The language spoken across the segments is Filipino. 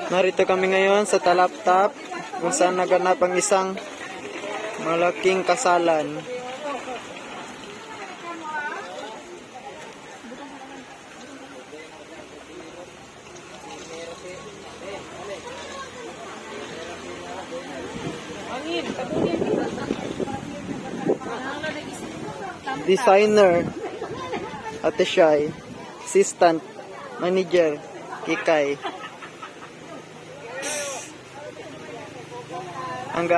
Narito kami ngayon sa Talaptap kung saan naganap ang isang malaking kasalan. Designer Ate Shai, assistant manager Kikay. Ang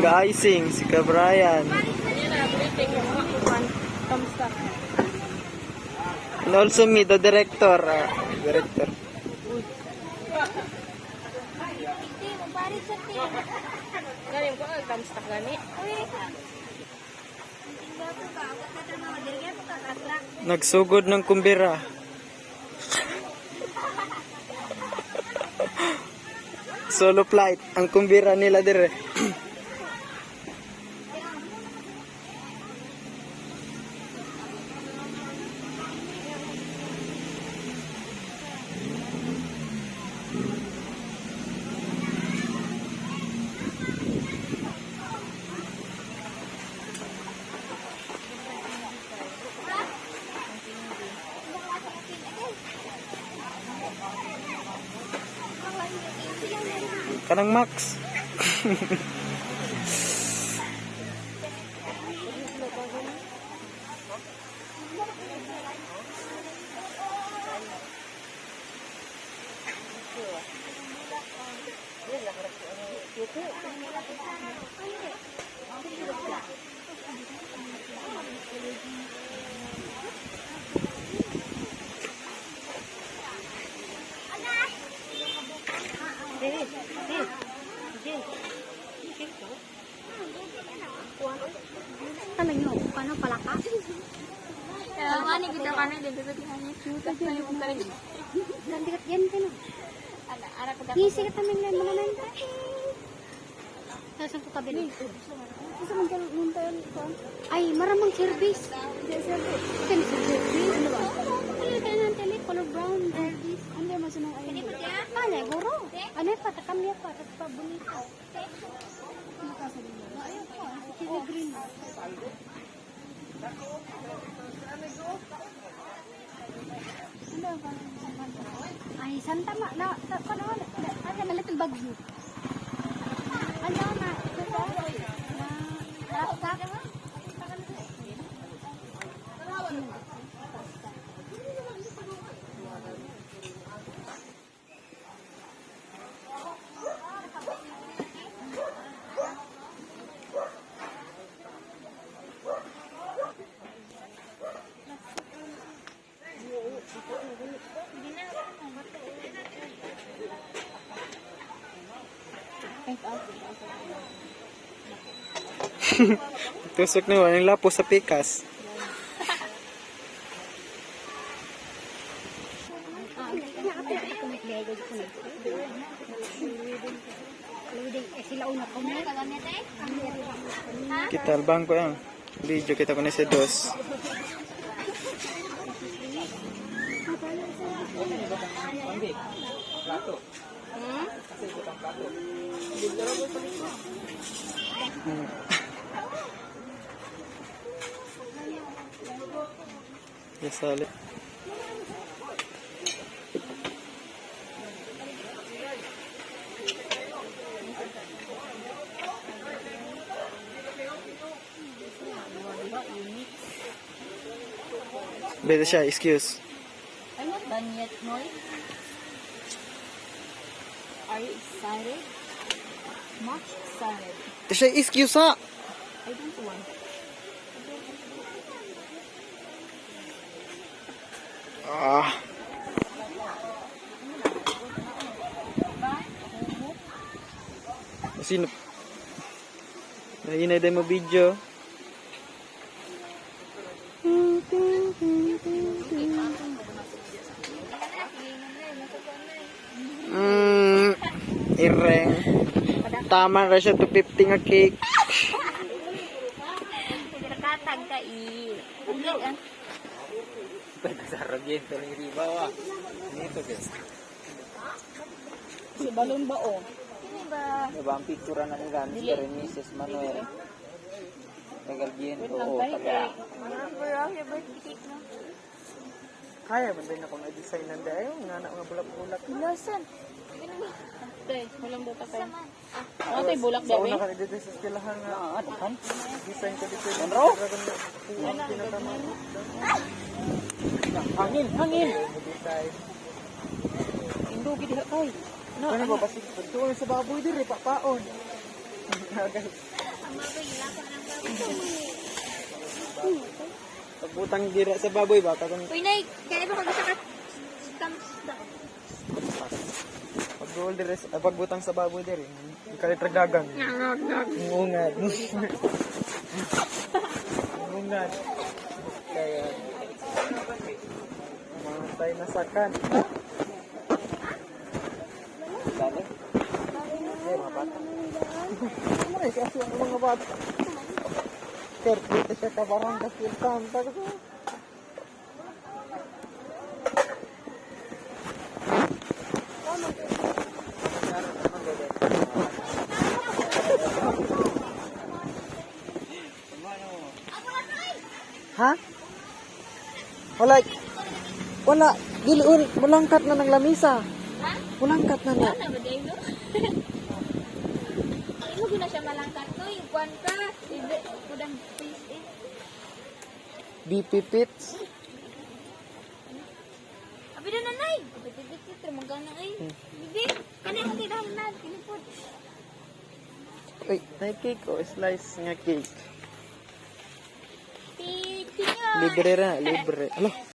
ga-icing si Kabrian. And also me, the director. Galing ko kamusta gani? Nagsugod ng kumbira. Solo flight ang kumbira nila dire. Kanang Max. Tanang nyo, paano palaka? Kaya nga ni kita kanay din sa tihanay cute at na yung kare. Nandikat yan ka no? Ara pag Easy ka tamang lang mga nanta. Saan ko kabili? Isa man dyan nuntayan ko. Ay, maramang service. Service. Kaya sa service. Ano ba? Ano kaya ng tele? Color brown service. Ano yung masunong ayun? Ano yung guro? Ano yung patakam niya pa? Tapos pa bonito. Ano ka sa nila? Ayun pa. Chili green. Ay, santa ma na ano na little bagyo. Ano na ito ba? Na Tusok na walang lapo sa pikas. Kita albang ko yan. Video kita ko na si Dos. Ya sale. Beda siya, excuse. I'm not done yet, Noy. Are you excited? Much excited. Siya, excuse ha! I don't want. Sino? Nahinay din mo video. Ireng. Tama ka siya, 250 nga cake. Nakatag ka Sarap yan, pero hindi ba wa? Nito guys. Si balon ba o? Ini ba? Diba ang picture na nila, Mr. and Mrs. Manuel. Regal Giento, Wait lang oo, tayo taga. Bro, your birthday cake no? Kaya ba din ako na-design ng dayo? Nga na mga bulak-bulak. Lasan. Tay, walang buta tayo. Saman. Ano tayo bulak Sa daw una eh? ka dito sa estilahan nga. Dahan. Design ko dito. Ano? Pinatamaan. Hangin, hangin. Design. Indo gid ha tay. Ano ba? Basta doon sa baboy din, papaon. Guys. Pagbutang dira sa baboy ba? Katong Uy, Nay, kaya ba kag sa stamps da? pag-goal dira, pagbutang sa baboy diri. Kalitrag dagang. Ngungad. Ngungad. Kaya mga tayo nasakan. Dali. Eh, mga bata. Ano eh, kasi ang mga bata. Sir, dito siya kabarang kasil kanta. Ha? Wala. Wala. Dili, malangkat na ng lamisa. Ha? Malangkat na na. Ano ba day no? Ano gina siya malangkat no? Yung kwan ka, ibe, kudang face eh. BP Pits. Abi na nanay. Bit-bit magana ay. Bibi, kanina tidak na kinipod. Uy, may cake o. Slice nga cake. Picture. Libre na, libre. Alo.